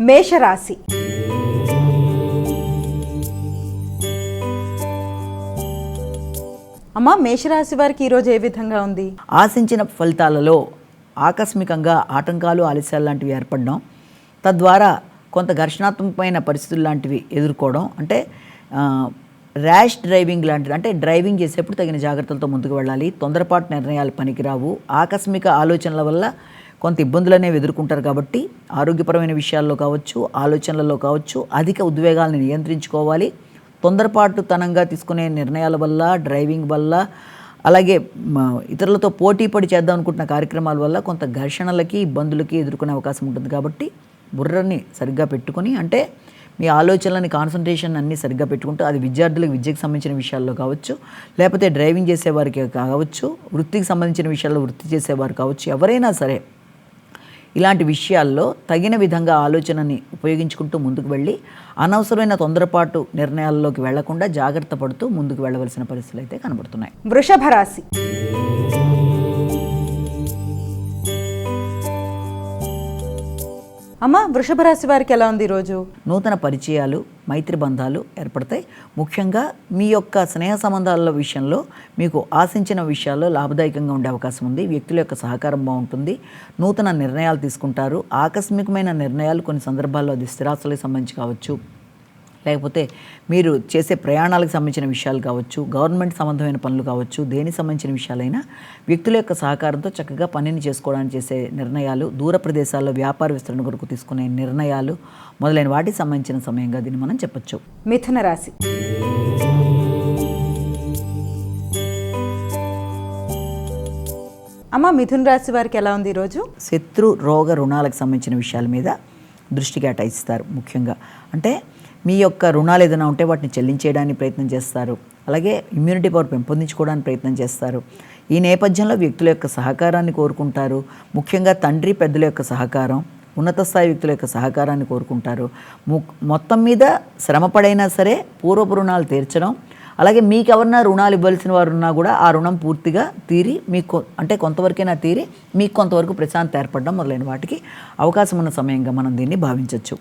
మేషరాశి. అమ్మ, మేషరాశి వారికి ఈరోజు ఏ విధంగా ఉంది? ఆశించిన ఫలితాలలో ఆకస్మికంగా ఆటంకాలు, ఆలస్యాలు లాంటివి ఏర్పడడం, తద్వారా కొంత ఘర్షణాత్మకమైన పరిస్థితులు లాంటివి ఎదుర్కోవడం, అంటే ర్యాష్ డ్రైవింగ్ లాంటిది. అంటే డ్రైవింగ్ చేసేప్పుడు తగిన జాగ్రత్తలతో ముందుకు వెళ్ళాలి. తొందరపాటు నిర్ణయాలు పనికిరావు. ఆకస్మిక ఆలోచనల వల్ల కొంత ఇబ్బందులు అనేవి ఎదుర్కొంటారు. కాబట్టి ఆరోగ్యపరమైన విషయాల్లో కావచ్చు, ఆలోచనలలో కావచ్చు, అధిక ఉద్వేగాలను నియంత్రించుకోవాలి. తొందరపాటుతనంగా తీసుకునే నిర్ణయాల వల్ల, డ్రైవింగ్ వల్ల, అలాగే ఇతరులతో పోటీ పడి చేద్దాం అనుకుంటున్న కార్యక్రమాల వల్ల కొంత ఘర్షణలకి, ఇబ్బందులకి ఎదుర్కొనే అవకాశం ఉంటుంది. కాబట్టి బుర్రని సరిగ్గా పెట్టుకొని, అంటే మీ ఆలోచనలని, కాన్సన్ట్రేషన్ అన్నీ సరిగ్గా పెట్టుకుంటూ, అది విద్యార్థులకు విద్యకు సంబంధించిన విషయాల్లో కావచ్చు, లేకపోతే డ్రైవింగ్ చేసేవారికి కావచ్చు, వృత్తికి సంబంధించిన విషయాల్లో వృత్తి చేసేవారు కావచ్చు, ఎవరైనా సరే ఇలాంటి విషయాల్లో తగిన విధంగా ఆలోచనని ఉపయోగించుకుంటూ ముందుకు వెళ్ళి అనవసరమైన తొందరపాటు నిర్ణయాల్లోకి వెళ్లకుండా జాగ్రత్త పడుతూ ముందుకు వెళ్ళవలసిన పరిస్థితులు అయితే కనబడుతున్నాయి. వృషభ రాశి. అమ్మ, వృషభ రాశి వారికి ఎలా ఉంది ఈరోజు? నూతన పరిచయాలు, మైత్రి బంధాలు ఏర్పడతాయి. ముఖ్యంగా మీ యొక్క స్నేహ సంబంధాల విషయంలో మీకు ఆశించిన విషయాల్లో లాభదాయకంగా ఉండే అవకాశం ఉంది. వ్యక్తుల యొక్క సహకారం బాగుంటుంది. నూతన నిర్ణయాలు తీసుకుంటారు. ఆకస్మికమైన నిర్ణయాలు కొన్ని సందర్భాల్లో అది స్థిరాస్తులకు సంబంధించి కావచ్చు, లేకపోతే మీరు చేసే ప్రయాణాలకు సంబంధించిన విషయాలు కావచ్చు, గవర్నమెంట్ సంబంధమైన పనులు కావచ్చు, దేనికి సంబంధించిన విషయాలైనా వ్యక్తుల యొక్క సహకారంతో చక్కగా పనిని చేసుకోవడానికి చేసే నిర్ణయాలు, దూర ప్రదేశాల్లో వ్యాపార విస్తరణ కొరకు తీసుకునే నిర్ణయాలు మొదలైన వాటికి సంబంధించిన సమయంగా దీన్ని మనం చెప్పొచ్చు. మిథున రాశి. అమ్మ, మిథున రాశి వారికి ఎలా ఉంది ఈరోజు? శత్రు, రోగ, రుణాలకు సంబంధించిన విషయాల మీద దృష్టి కేటాయిస్తారు. ముఖ్యంగా అంటే మీ యొక్క రుణాలు ఏదైనా ఉంటే వాటిని చెల్లించేయడానికి ప్రయత్నం చేస్తారు. అలాగే ఇమ్యూనిటీ పవర్ పెంపొందించుకోవడానికి ప్రయత్నం చేస్తారు. ఈ నేపథ్యంలో వ్యక్తుల యొక్క సహకారాన్ని కోరుకుంటారు. ముఖ్యంగా తండ్రి, పెద్దల యొక్క సహకారం, ఉన్నత స్థాయి వ్యక్తుల యొక్క సహకారాన్ని కోరుకుంటారు. మొత్తం మీద శ్రమపడైనా సరే పూర్వపు రుణాలు తీర్చడం, అలాగే మీకు ఎవరన్నా రుణాలు ఇవ్వాల్సిన వారు ఉన్నా కూడా ఆ రుణం పూర్తిగా తీరి, మీకు అంటే కొంతవరకైనా తీరి మీకు కొంతవరకు ప్రశాంతత ఏర్పడడం మొదలైన వాటికి అవకాశం ఉన్న సమయంగా మనం దీన్ని భావించవచ్చు.